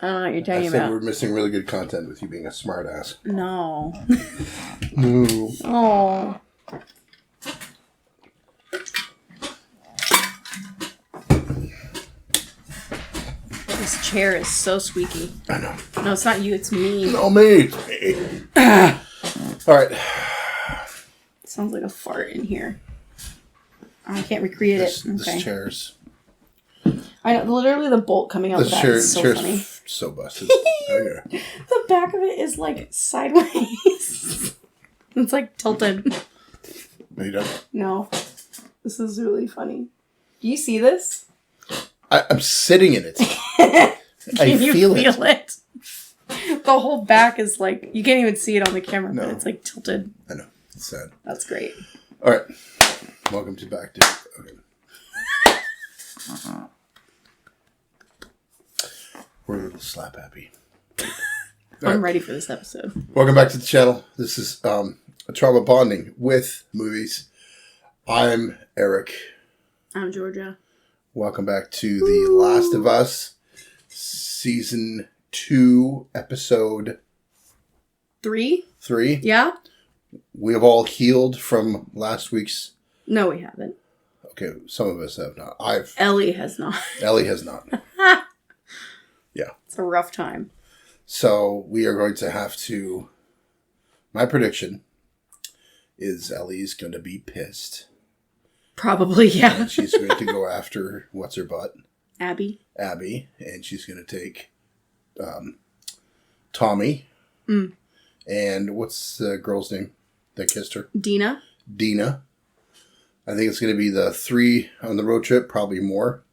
I don't know what you're talking I said about. we're missing really good content with you being a smart ass. No. No. Oh. This chair is so squeaky. I know. No, it's not you, it's me. No, me. It's me. All right. It sounds like a fart in here. I can't recreate it. Okay. This chair's... I know, literally the bolt coming out of that is so funny. So busted. Okay. The back of it is like sideways. It's like tilted. Are you done? No. This is really funny. Do you see this? I'm sitting in it. Can you feel it? The whole back is like, you can't even see it on the camera, No. but it's like tilted. I know. It's sad. That's great. All right. Welcome to Back to... Okay. We're a little slap happy. I'm ready for this episode. Welcome back to the channel. This is a Trauma Bonding with Movies. I'm Eric. I'm Georgia. Welcome back to The Last of Us, Season 2, Episode 3? 3. Yeah? We have all healed from last week's... No, we haven't. Okay, some of us have not. Ellie has not. Ellie has not. Yeah. It's a rough time. So we are going to have to... My prediction is Ellie's going to be pissed. Probably, yeah. And she's going to go after what's-her-butt? Abby. And she's going to take Tommy. Mm. And what's the girl's name that kissed her? Dina. I think it's going to be the 3 on the road trip, probably more,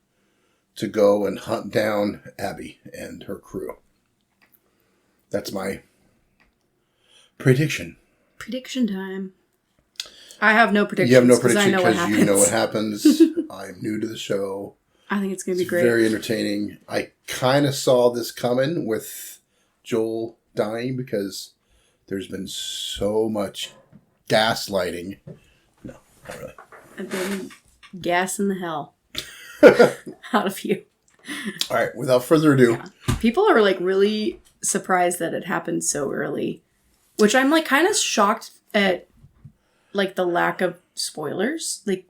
to go and hunt down Abby and her crew. That's my prediction. Prediction time. I have no predictions. You have no prediction because you know what happens. I'm new to the show. I think it's going to be great. Very entertaining. I kind of saw this coming with Joel dying because there's been so much gaslighting. No, not really. I've been gassing the hell out of you. All right, without further ado. Yeah. People are like really surprised that it happened so early, which I'm like kind of shocked at, like the lack of spoilers. Like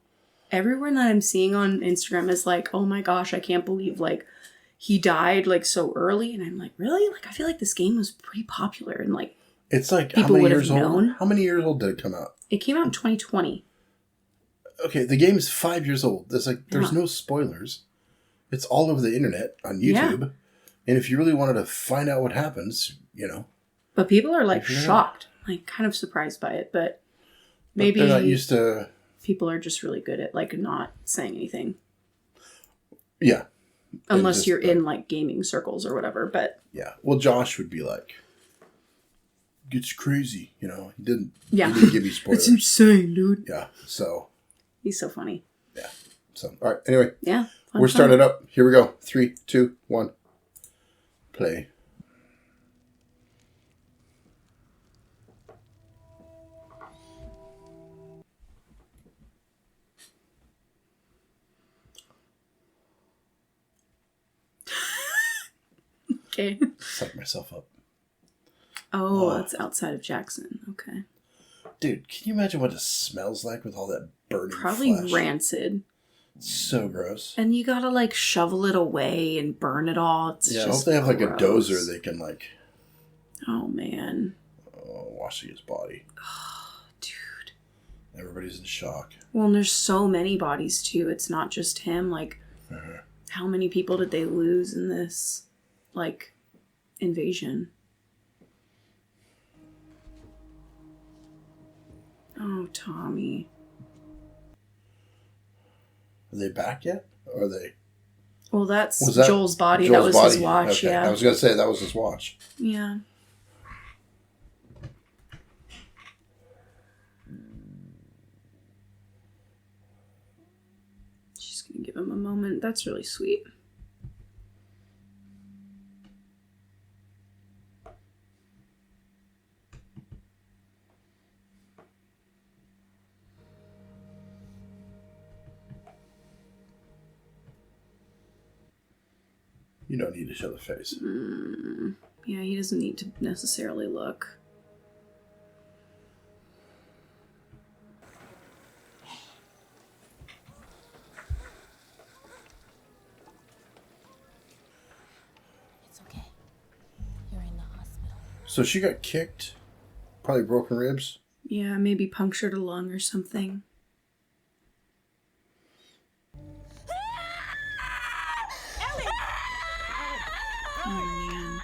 everyone that I'm seeing on Instagram is like, oh my gosh, I can't believe like he died like so early. And I'm like, really? Like I feel like this game was pretty popular and like it's like people how many would have years known. old? How many years old did it come out? It came out in 2020. Okay, the game is 5 years old. There's no spoilers. It's all over the internet on YouTube. Yeah. And if you really wanted to find out what happens, you know. But people are like shocked, like kind of surprised by it. But maybe they're not used to. People are just really good at like not saying anything. Yeah. Unless you're in like gaming circles or whatever. But yeah. Well, Josh would be like, "Gets crazy," you know. He didn't give you spoilers. It's insane, dude. Yeah. So. He's so funny. Yeah. So, all right. Anyway. Yeah. We're starting it up. Here we go. 3, 2, 1. Play. Okay. Psych myself up. Oh, that's outside of Jackson. Okay. Dude, can you imagine what it smells like with all that burning Probably flesh? Rancid. So gross. And you gotta like shovel it away and burn it all. It's yeah, just I hope they have like gross. a dozer they can like... Oh, man. Wash his body. Oh, dude. Everybody's in shock. Well, and there's so many bodies too. It's not just him. Like, how many people did they lose in this, like, invasion? Oh, Tommy. Are they back yet? Or are they... Well, that's Joel's body. That was his watch, okay. yeah. I was going to say that was his watch. Yeah. She's going to give him a moment. That's really sweet. You don't need to show the face. Yeah, he doesn't need to necessarily look. It's okay. You're in the hospital. So she got kicked. Probably broken ribs. Yeah, maybe punctured a lung or something. Oh, man.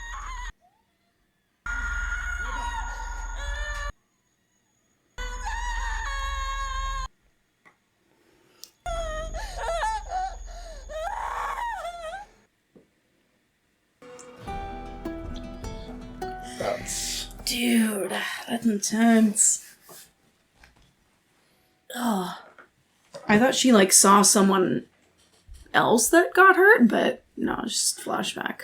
Dude, that's intense. Oh. I thought she, like, saw someone else that got hurt, but no, just flashback.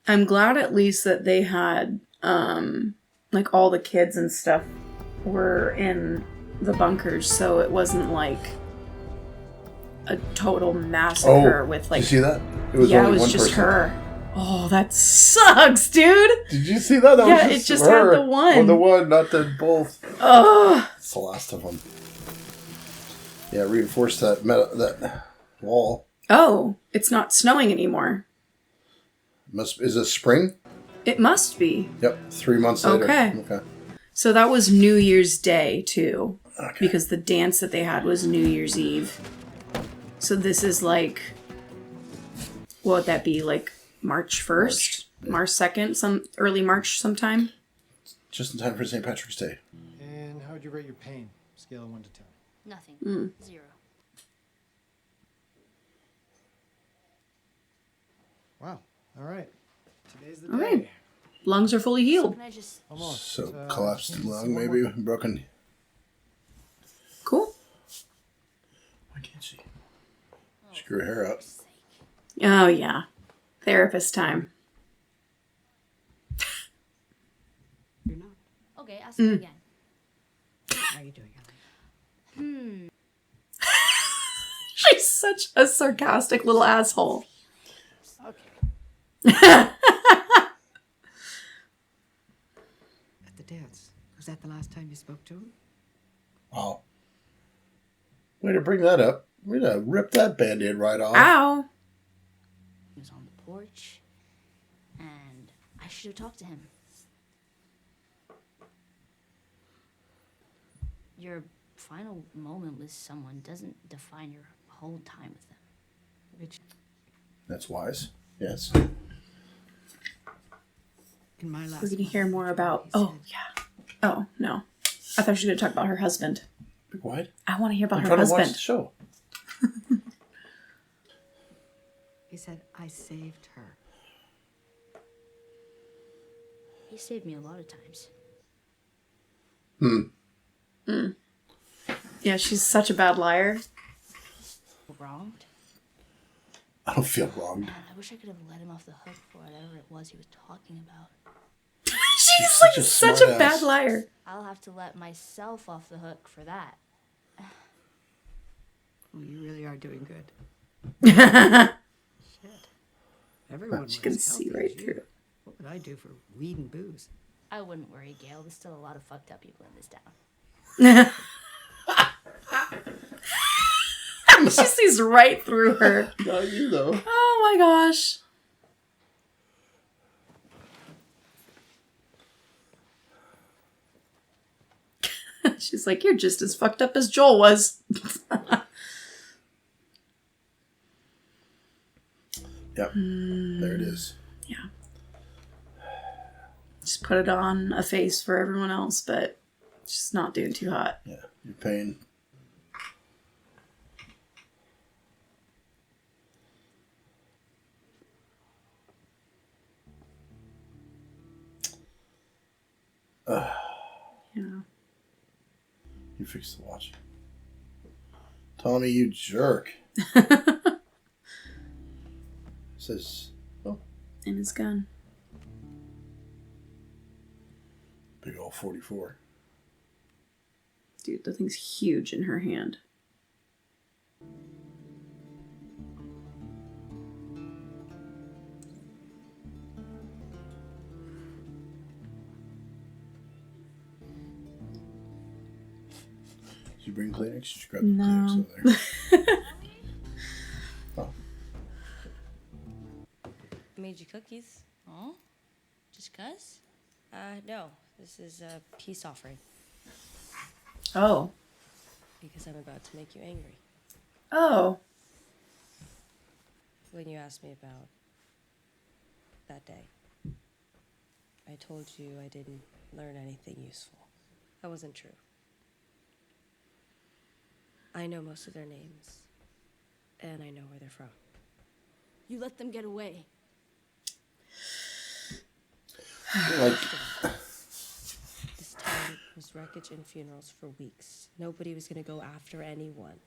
I'm glad at least that they had, like, all the kids and stuff were in the bunkers, so it wasn't, like, a total massacre with, like... Did you see that? It was yeah, only it was one just person. her. Oh, that sucks, dude! Did you see that? That Yeah, was it just her. had the one. Well, the one, not the both. Ugh! It's the last of them. Yeah, reinforce that that wall. Oh, it's not snowing anymore. Is it spring? It must be. Yep, 3 months later. Okay. So that was New Year's Day, too. Okay. Because the dance that they had was New Year's Eve. So this is like... What would that be? Like March 1st? March 2nd? Early March sometime? Just in time for St. Patrick's Day. And how would you rate your pain? Scale of 1 to 10. Nothing. 0. Wow. All right. Today's the All day. right. Lungs are fully So healed. can I just... Almost. So collapsed can you lung, see one maybe more? broken. Cool. Why can't she? Screw her hair up. Oh, yeah. Therapist time. You're not. Okay, ask me again. How are you doing, Ellie? She's such a sarcastic little asshole. Okay. At the dance. Was that the last time you spoke to him? Wow. Way to bring that up. Way to rip that band-aid right off. Ow. He was on the porch, and I should have talked to him. Your final moment with someone doesn't define your whole time with them. Which, That's wise. Yes. in my last We're going to hear moment more with you, about... he Oh, said, yeah. Oh, no. I thought she was going to talk about her husband. Be quiet. I want to hear about I'm her trying to watch husband. the show. He said, I saved her. He saved me a lot of times. Yeah, she's such a bad liar. Wronged? I don't feel wronged. Man, I wish I could have let him off the hook for whatever it was he was talking about. She's such like a such smart a bad ass. liar. I'll have to let myself off the hook for that. Oh, you really are doing good. She Shit. Everyone was can as see healthy right as you. through it. What would I do for weed and booze? I wouldn't worry, Gail. There's still a lot of fucked up people in this town. She sees right through her. Not you, though. Oh my gosh. She's like, you're just as fucked up as Joel was. Yep. There it is. Yeah. Just put it on a face for everyone else, but she's not doing too hot. Yeah. Your pain. Yeah. You fixed the watch. Tommy, you jerk. Says, oh, And his gun. big old 44. Dude, the thing's huge in her hand. Did you bring Kleenex? Just grab the No. Kleenex over there. Oh. I made you cookies. Oh? Just cuz? No. This is a peace offering. Oh. Because I'm about to make you angry. Oh. When you asked me about that day, I told you I didn't learn anything useful. That wasn't true. I know most of their names, and I know where they're from. You let them get away. Like, This town was wreckage and funerals for weeks. Nobody was gonna go after anyone.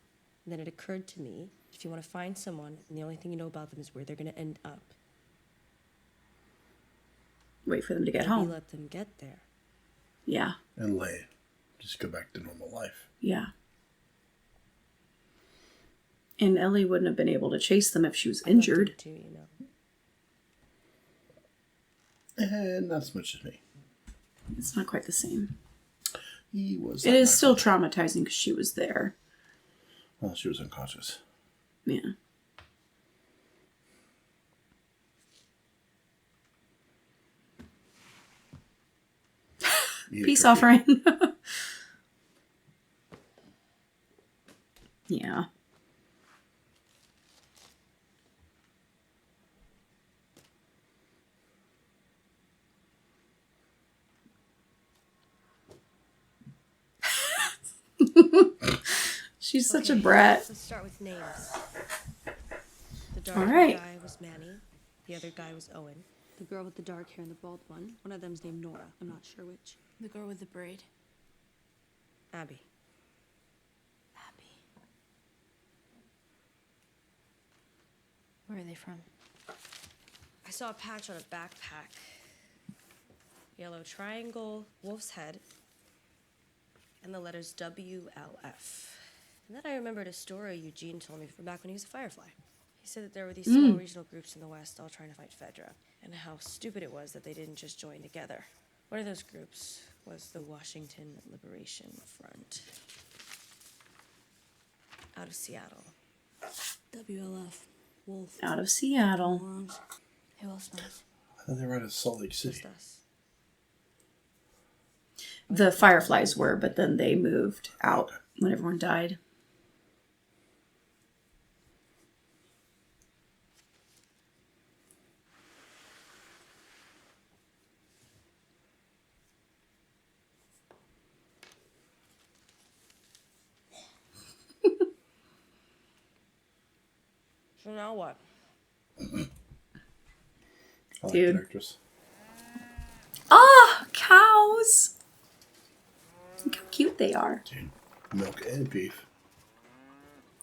And then it occurred to me, if you want to find someone, and the only thing you know about them is where they're gonna end up, Wait for them to get maybe home. let them get there. Yeah. and lay. Just go back to normal life. Yeah. And Ellie wouldn't have been able to chase them if she was I loved injured. him too, you know. And not as much as me. It's not quite the same. He was. It not is my still fault. traumatizing because she was there. Well, she was unconscious. Yeah. Eat a Peace cookie. offering. Yeah. She's such a Okay, brat. Let's start with names. The dark All right. guy was Manny. The other guy was Owen. The girl with the dark hair and the bald one. One of them's named Nora. I'm not sure which. The girl with the braid. Abby. Abby. Where are they from? I saw a patch on a backpack. Yellow triangle, wolf's head, and the letters WLF. And then I remembered a story Eugene told me from back when he was a Firefly. He said that there were these small regional groups in the West all trying to fight Fedra, and how stupid it was that they didn't just join together. One of those groups was the Washington Liberation Front. Out of Seattle. WLF. Wolf. Out of Seattle. Morons. Who else knows? I thought they were out of Salt Lake City. Just us. The Fireflies were, but then they moved out when everyone died. So now what? I like Dude. the actress. Ah, cows! Look how cute they are. Dude, milk and beef.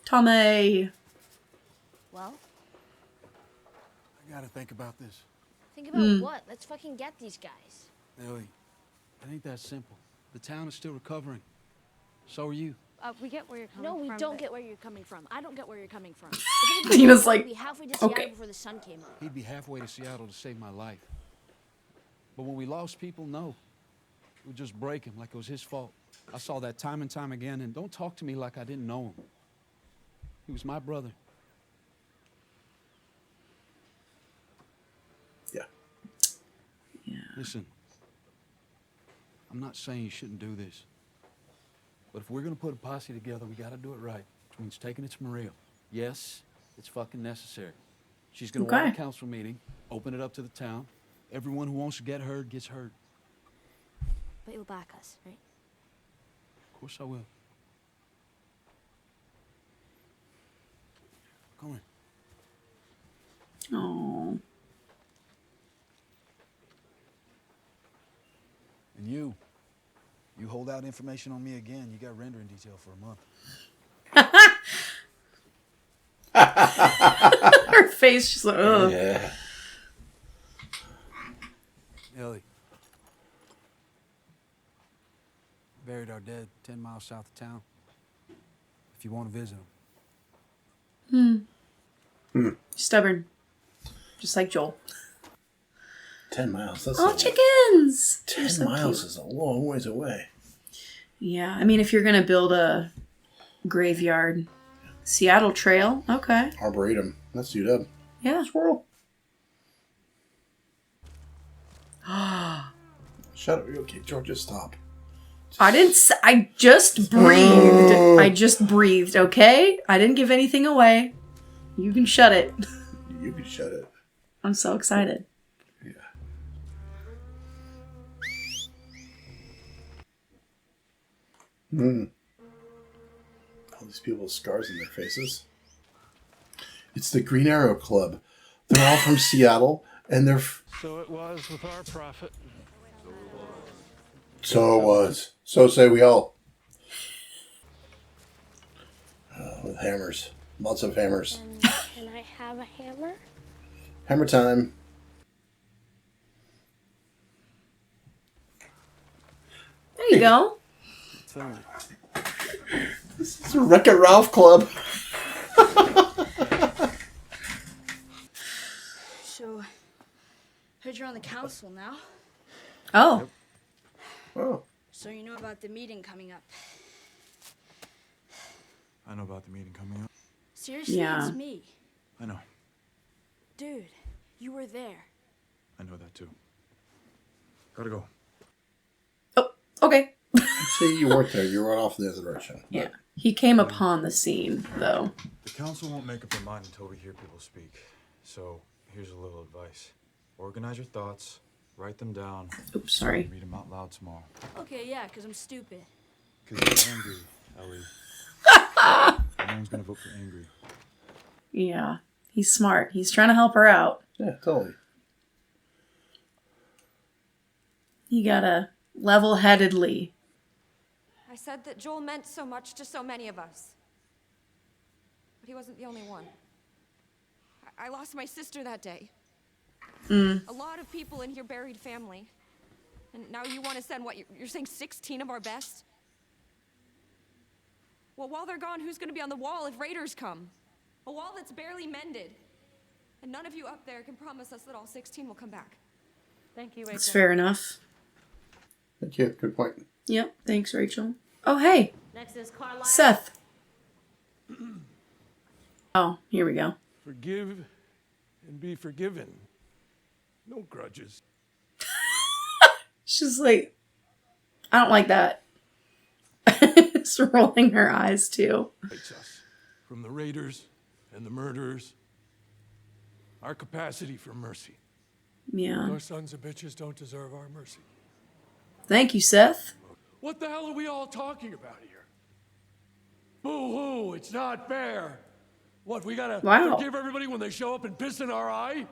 Tommy. Well, I gotta think about this. think about what? Let's fucking get these guys. Ellie, it ain't that simple. The town is still recovering. So are you. We get where you're coming No, from. we don't but- get where you're coming from. I don't get where you're coming from. Tina's We'd like, be halfway to Seattle okay. before the sun came up. He'd be halfway to Seattle to save my life. But when we lost people, no. It would just break him like it was his fault. I saw that time and time again, and don't talk to me like I didn't know him. He was my brother. Yeah. Yeah. Listen, I'm not saying you shouldn't do this. But if we're gonna put a posse together, we gotta do it right. Which means taking it to Maria. Yes, it's fucking necessary. She's gonna want a Okay. council meeting, open it up to the town. Everyone who wants to get heard gets heard. But you'll back us, right? Of course I will. Come on. Oh. And you hold out information on me again, you got rendering detail for a month. Her face, she's like, ugh. Yeah. Ellie. Buried our dead 10 miles south of town. If you want to visit them. Stubborn. Just like Joel. 10 miles. That's Oh, a- chickens! They're 10 so miles cute. is a long ways away. Yeah, I mean, if you're gonna build a graveyard. Seattle Trail. Okay. Arboretum. That's UW. Yeah. Squirrel. Shut up. Okay, George, just stop. I just breathed. I just breathed, okay? I didn't give anything away. You can shut it. You can shut it. I'm so excited. Yeah. All these people with scars on their faces. It's the Green Arrow Club. They're all from Seattle, and they're... So it was with our prophet. So it was. So say we all. With hammers. Lots of hammers. Can I have a hammer? Hammer time. There you go. This is a Wreck-It Ralph Club. So, heard you're on the council now. Oh. Oh. So you know about the meeting coming up. I know about the meeting coming up. Seriously, Yeah. it's me. I know. Dude, you were there. I know that too. Gotta go. Oh, okay. See, you weren't there. You were off in the other direction. Yeah. He came upon the scene, though. The council won't make up their mind until we hear people speak. So, here's a little advice. Organize your thoughts, write them down. Oops, sorry. Read them out loud tomorrow. Okay, yeah, because I'm stupid. Because you're angry, Ellie. No one's gonna vote for angry. Yeah. He's smart. He's trying to help her out. Yeah, totally. He gotta level-headedly. I said that Joel meant so much to so many of us. But he wasn't the only one. I lost my sister that day. A lot of people in here buried family. And now you want to send, what, you're saying 16 of our best? Well, while they're gone, who's going to be on the wall if raiders come? A wall that's barely mended. And none of you up there can promise us that all 16 will come back. Thank you, Rachel. That's fair enough. Thank you. Good point. Yep. Thanks, Rachel. Oh, hey. Next is Carlisle. Seth. Oh, here we go. Forgive and be forgiven. No grudges. She's like, I don't like that. Just rolling her eyes, too. Separates us from the raiders and the murderers. Our capacity for mercy. Yeah. Our sons and bitches don't deserve our mercy. Thank you, Seth. What the hell are we all talking about here? Boo-hoo, it's not fair. What, we gotta forgive everybody when they show up and piss in our eye?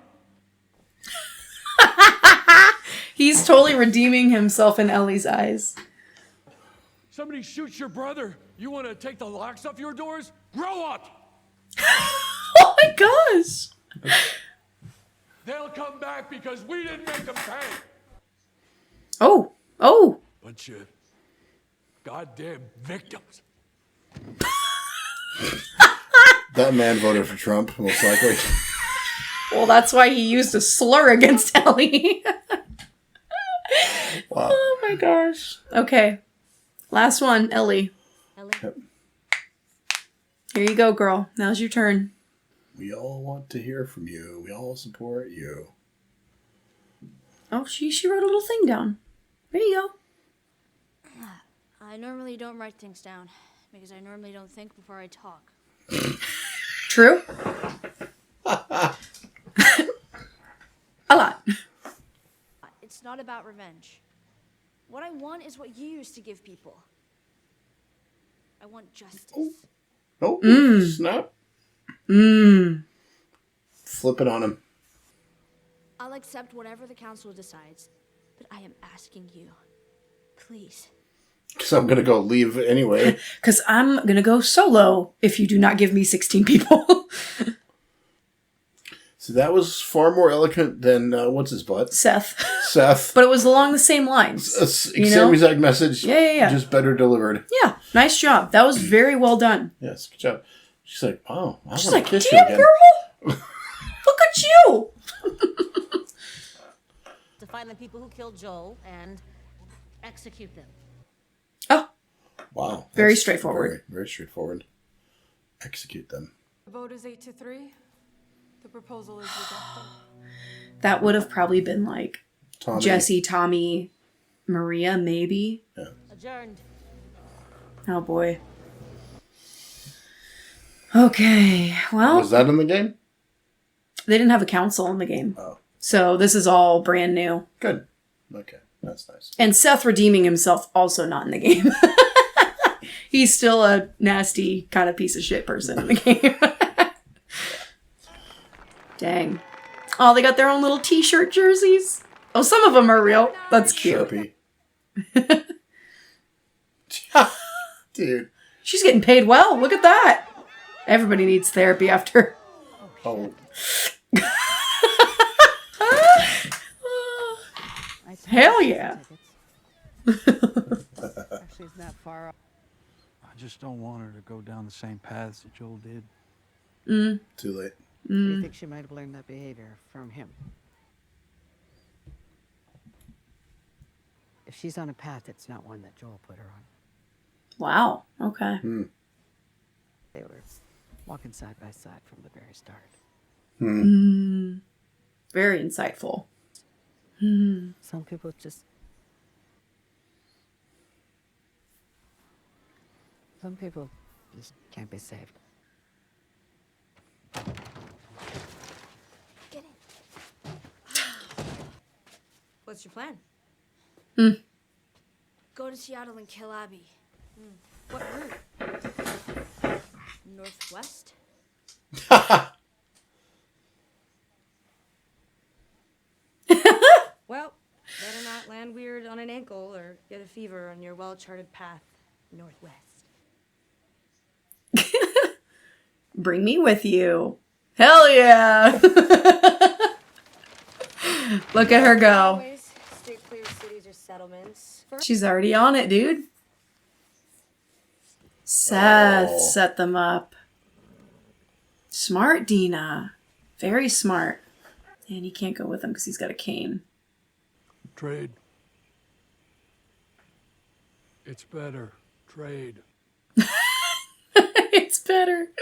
He's totally redeeming himself in Ellie's eyes. Somebody shoots your brother, you want to take the locks off your doors? Grow up! Oh my gosh! They'll come back because we didn't make them pay. Oh, oh. Bunch of goddamn victims. That man voted for Trump, most likely. Well, that's why he used a slur against Ellie. Wow. Oh my gosh. Okay. Last one, Ellie. Yep. Here you go, girl. Now's your turn. We all want to hear from you. We all support you. Oh, she wrote a little thing down. There you go. I normally don't write things down because I normally don't think before I talk. True. A lot. It's not about revenge. What I want is what you used to give people. I want justice. Oh, snap. Flip it on him. I'll accept whatever the council decides, but I am asking you, please. Because I'm going to go leave anyway. Because I'm going to go solo if you do not give me 16 people. So that was far more eloquent than, what's his butt? Seth. Seth. But it was along the same lines. Same exact message. Yeah. Just better delivered. Yeah. Nice job. That was very well done. Yes, good job. She's like, oh, I She's want like, to kiss damn, you again. girl. Look at you. To find the people who killed Joel and execute them. Oh. Wow. Very That's straightforward. Very, very straightforward. Execute them. The vote is 8-3. The proposal is rejected. That would have probably been like Tommy. Jesse, Tommy, Maria, maybe. Yeah. Adjourned. Oh boy. Okay, well, Was that in the game? they didn't have a council in the game. Oh. So this is all brand new. Good. Okay. That's nice. And Seth redeeming himself also not in the game. He's still a nasty kind of piece of shit person in the game. Dang. Oh, they got their own little t-shirt jerseys. Oh, some of them are real. That's cute. Sharpie. Dude. She's getting paid well. Look at that. Everybody needs therapy after. Oh. Hell yeah. Actually, it's not far off. I just don't want her to go down the same paths that Joel did. Too late. You think she might have learned that behavior from him? If she's on a path, it's not one that Joel put her on. Wow. Okay. They were walking side by side from the very start. Very insightful. Some people just... Some people just can't be saved. Get it. What's your plan? Go to Seattle and kill Abby. What route? Northwest? Well, better not land weird on an ankle or get a fever on your well-charted path northwest. Bring me with you. Hell yeah. Look at her go. Anyways, stay clear of cities or settlements. She's already on it, dude. Seth Oh. set them up. Smart, Dina. Very smart. And he can't go with him because he's got a cane. Trade. It's better. Trade. It's better.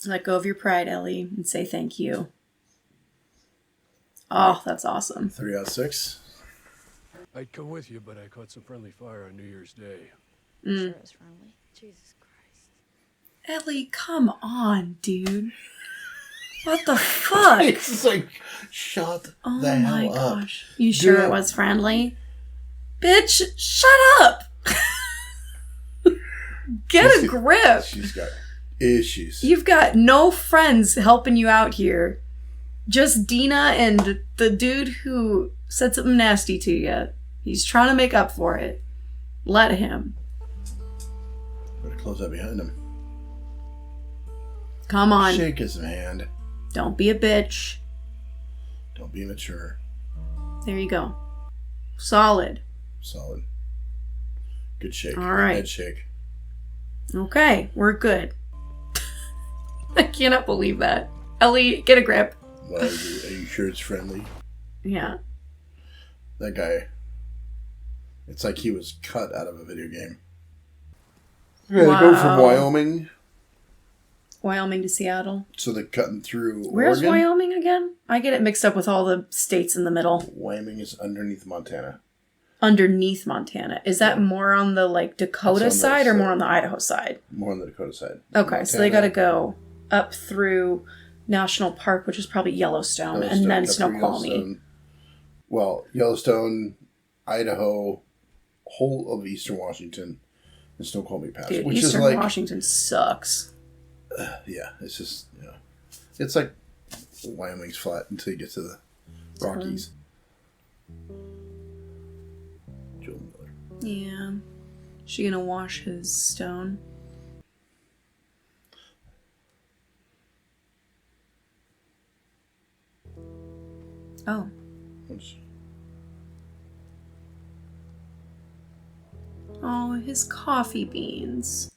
Let go of your pride, Ellie, and say thank you. Oh, that's awesome. 3 out of 6. I'd come with you, but I caught some friendly fire on New Year's Day. Sure is friendly. Jesus Christ. Ellie, come on, dude. What the fuck? It's like, shut Oh the my hell up. gosh. You sure Dude. it was friendly? Bitch, shut up! Get a grip! She's got issues. You've got no friends helping you out here. Just Dina and the dude who said something nasty to you. He's trying to make up for it. Let him. Better close that behind him. Come on. Shake his hand. Don't be a bitch. Don't be immature. There you go. Solid. Solid. Good shake. All right. Head shake. Okay, we're good. I cannot believe that. Ellie, get a grip. Well, are you sure it's friendly? Yeah. That guy. It's like he was cut out of a video game. Yeah, they go from Wyoming. Wyoming to Seattle. So they're cutting through Where's Oregon. Wyoming again? I get it mixed up with all the states in the middle. Wyoming is underneath Montana. Underneath Montana. Is that more on the like Dakota It's on side the or more side. on the Idaho side? More on the Dakota side. Okay, so they got to go up through National Park, which is probably Yellowstone, and then cut through Snoqualmie. Yellowstone. Well, Yellowstone, Idaho, whole of eastern Washington, and Snoqualmie Pass. Dude, which Eastern is like, Washington sucks. yeah, it's just, you know, it's like Wyoming's flat until you get to the Rockies. Joel Miller. Yeah. She gonna wash his stone? Oh. Oh, his coffee beans.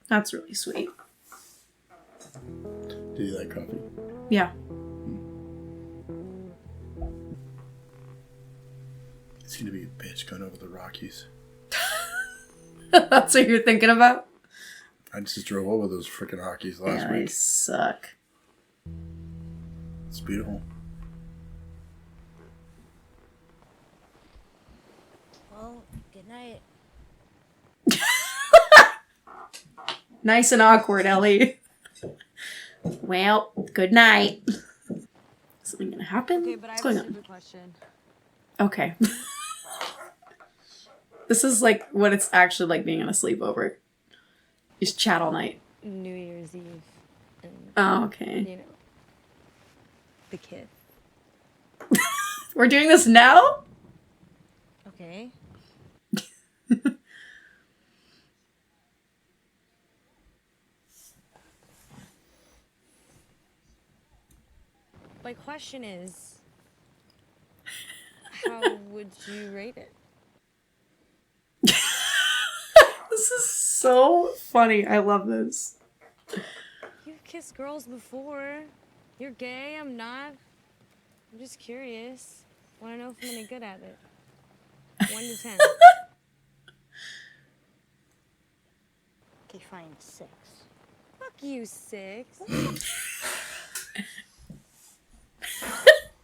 That's really sweet. Do you like coffee? Yeah. It's gonna be a bitch going over the Rockies. That's what you're thinking about? I just drove over those freaking Rockies last Yeah, they week. suck. It's beautiful. Well, good night. Nice and awkward, Ellie. Well, good night. Something gonna happen? Okay, but I What's have a going on? stupid question. Okay. This is like what it's actually like being on a sleepover. Just chat all night. New Year's Eve. And, Oh, okay. you know, the kid. We're doing this now? Okay. My question is, how would you rate it? This is so funny. I love this. You've kissed girls before. You're gay, I'm not. I'm just curious. Want to know if I'm any good at it. 1 to 10. Okay, fine, 6. Fuck you, 6.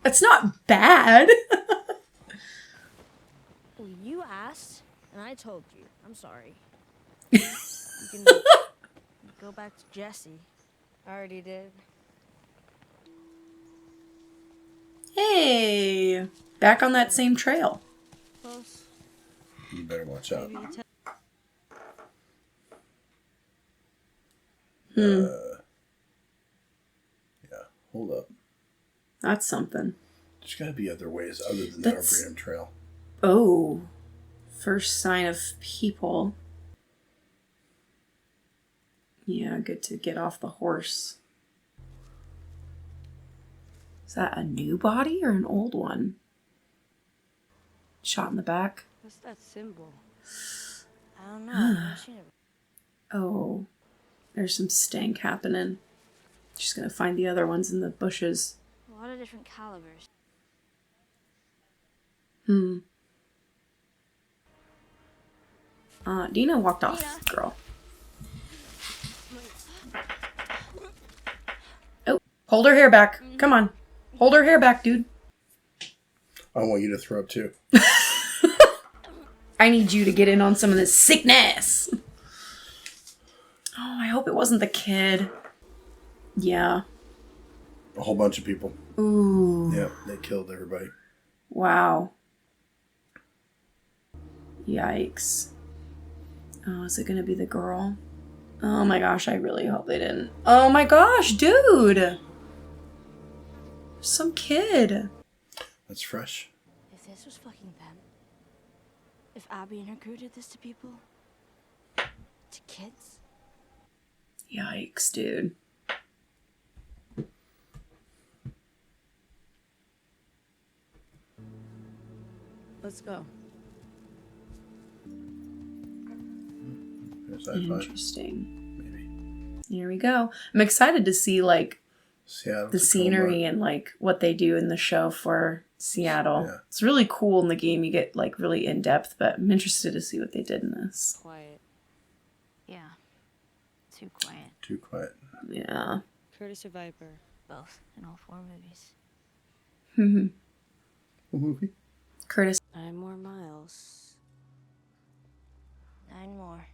That's not bad. Well, you asked, and I told you. I'm sorry. You can Go back to Jesse. I already did. Hey, back on that same trail. Close. You better watch out. Maybe 10. Yeah, hold up. That's something. There's got to be other ways other than That's- the Arboretum Trail. Oh, first sign of people. Yeah, good to get off the horse. Is that a new body or an old one? Shot in the back. What's that symbol? I don't know. I've never seen it. Oh, there's some stank happening. She's gonna find the other ones in the bushes. A lot of different calibers. Dina walked off, girl. Oh, hold her hair back. Come on. Hold her hair back, dude. I want you to throw up too. I need you to get in on some of this sickness. Oh, I hope it wasn't the kid. Yeah. A whole bunch of people. Ooh. Yeah, they killed everybody. Wow. Yikes. Oh, is it gonna be the girl? Oh my gosh, I really hope they didn't. Oh my gosh, dude! Some kid. That's fresh. If this was fucking them, if Abby and her crew did this to people, to kids, Yikes, dude. Let's go. There's high five. Interesting. Maybe. Here we go. I'm excited to see like Seattle, the Tacoma. scenery and like what they do in the show for Seattle. Yeah. It's really cool in the game. You get like really in depth, but I'm interested to see what they did in this. Quiet. yeah, too quiet. Too quiet. Yeah. Curtis or Viper? Both in all 4 movies. What movie? Curtis. 9 more miles. 9 more.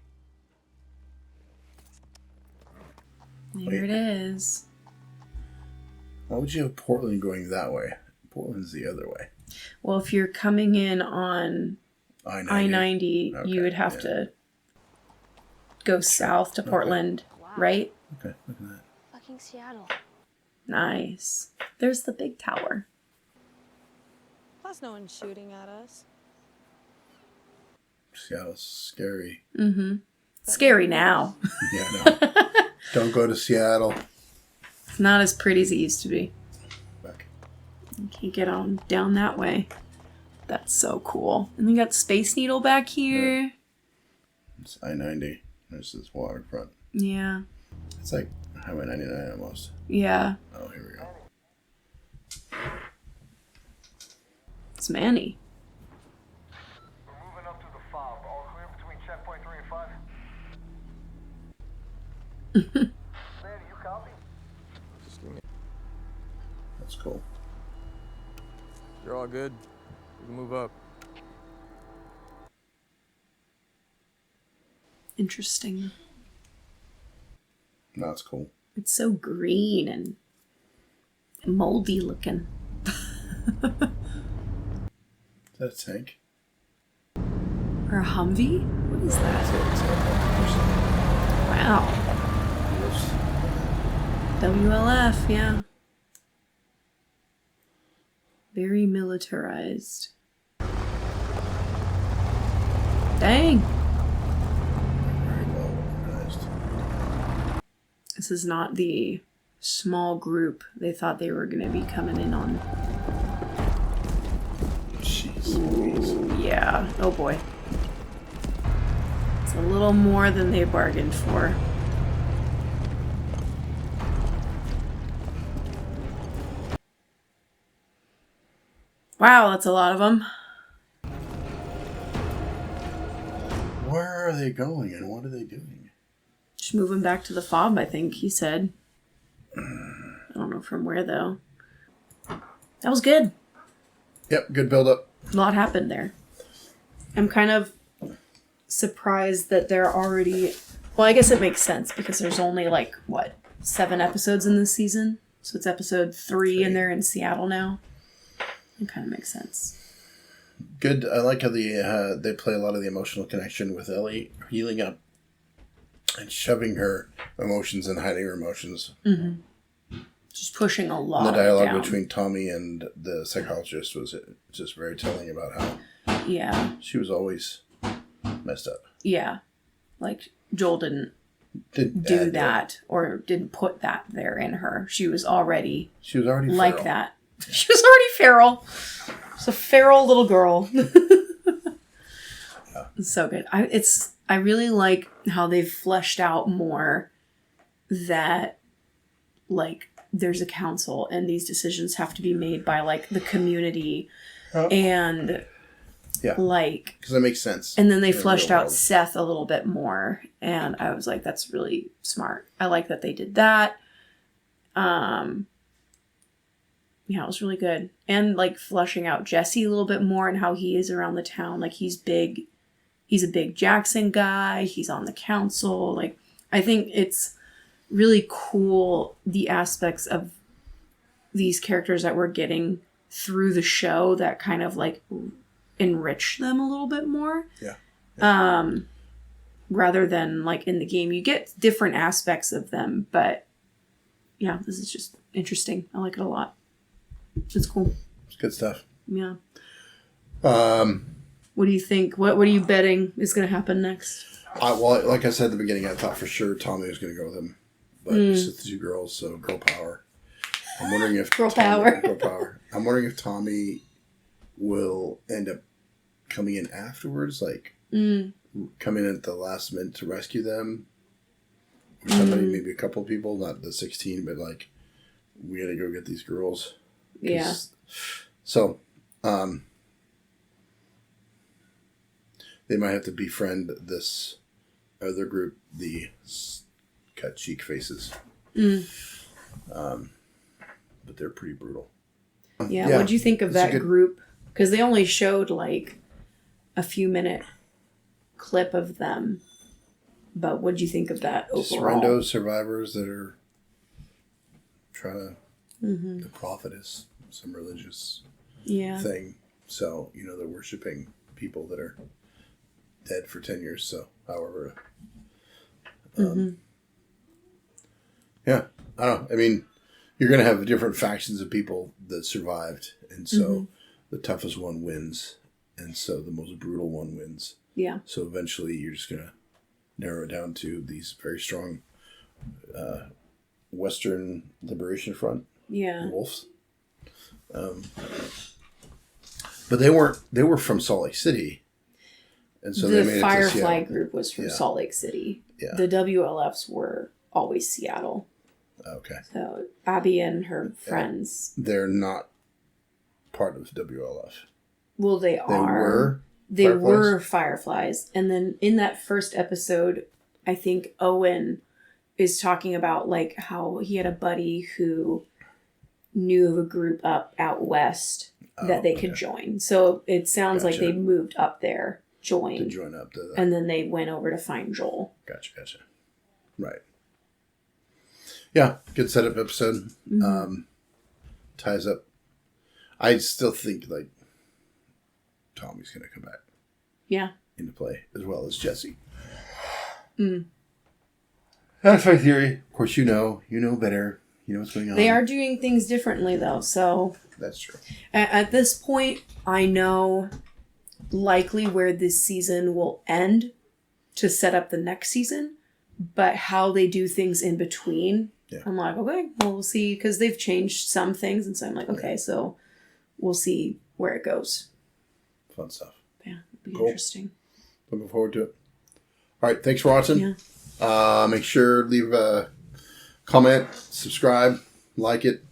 There it is. Why would you have Portland going that way? Portland's the other way. Well, if you're coming in on I-90. I-90, Okay, you would have yeah. to go south to Portland, right? Okay, look at that. Fucking Seattle. Nice. There's the big tower. Plus, no one's shooting at us. Seattle's scary. Scary now. Yeah, no. Don't go to Seattle. It's not as pretty as it used to be. Back. You can't get on down that way. That's so cool. And we got Space Needle back here. It's I-90. There's this waterfront. Yeah. It's like Highway 99 almost. Yeah. Oh, here we go. It's Manny. That's cool. You're all good. We can move up. Interesting. That's cool. It's so green and moldy looking. Is that a tank? Or a Humvee? What is that? Wow. WLF, yeah. Very militarized. Dang. Very well organized. This is not the small group they thought they were going to be coming in on. Jeez. Ooh, yeah. Oh boy. It's a little more than they bargained for. Wow, that's a lot of them. Where are they going and what are they doing? Just moving back to the fob, I think he said. I don't know from where, though. That was good. Yep, good build up. A lot happened there. I'm kind of surprised that they're already... Well, I guess it makes sense because there's only, like, what, 7 episodes in this season? So it's episode 3 and they're in Seattle now. It kind of makes sense. Good. I like how they play a lot of the emotional connection with Ellie healing up and shoving her emotions and hiding her emotions. Mm-hmm. Just pushing a lot. And the dialogue down. between Tommy and the psychologist was just very telling about how she was always messed up. Yeah. Like, Joel didn't do that or didn't put that there in her. She was already like feral. that. She was already feral. She's a feral little girl. It's so good. I really like how they've fleshed out more that, like, there's a council and these decisions have to be made by, like, the community and like, because that makes sense. And then they fleshed out Seth a little bit more and I was like, that's really smart. I like that they did that. Yeah, it was really good. And, like, fleshing out Jesse a little bit more and how he is around the town. Like, he's big. He's a big Jackson guy. He's on the council. Like, I think it's really cool, the aspects of these characters that we're getting through the show that kind of, like, enrich them a little bit more. Yeah. Rather than, like, in the game. You get different aspects of them, but, yeah, this is just interesting. I like it a lot. It's cool. It's good stuff. Yeah. What do you think? What are you betting is going to happen next? Well, like I said at the beginning, I thought for sure Tommy was going to go with him. But it's the 2 girls, so girl power. I'm wondering if... Girl power. I'm wondering if Tommy will end up coming in afterwards, like come in at the last minute to rescue them. Or somebody, maybe a couple of people, not the 16, but like, we got to go get these girls. Yeah. So, they might have to befriend this other group, the cut cheek faces. But they're pretty brutal. Yeah. What'd you think of that group? Because they only showed like a few minute clip of them. But what'd you think of that overall? Sorrento survivors that are trying to... The prophet is some religious thing. So, they're worshiping people that are dead for 10 years. So, however... Yeah, I don't know. I mean, you're going to have different factions of people that survived. And so the toughest one wins. And so the most brutal one wins. Yeah. So eventually you're just going to narrow it down to these very strong Western Liberation Front wolves. But they were from Salt Lake City. And so the they made Firefly it to group was from Salt Lake City. Yeah. The WLFs were always Seattle. Okay. So Abby and her friends. They're not part of WLF. Well, they are. They were Fireflies. And then in that first episode, I think Owen is talking about like how he had a buddy who knew of a group up out west that they could join. So it sounds like they moved up there, joined, to join up to that. and then they went over to find Joel. Gotcha. Right. Yeah, good setup episode. Ties up. I still think like Tommy's gonna come back. Yeah. Into play as well as Jesse. That's my theory. Of course, you know better. You know what's going on. They are doing things differently though, so That's true. at this point, I know likely where this season will end to set up the next season, but how they do things in between, I'm like, okay, well, we'll see, because they've changed some things, and so I'm like, okay, so we'll see where it goes. Fun stuff. Yeah, it'll be interesting. Looking forward to it. All right, thanks for watching. Yeah. Make sure leave a comment, subscribe, like it,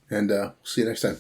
and we'll see you next time.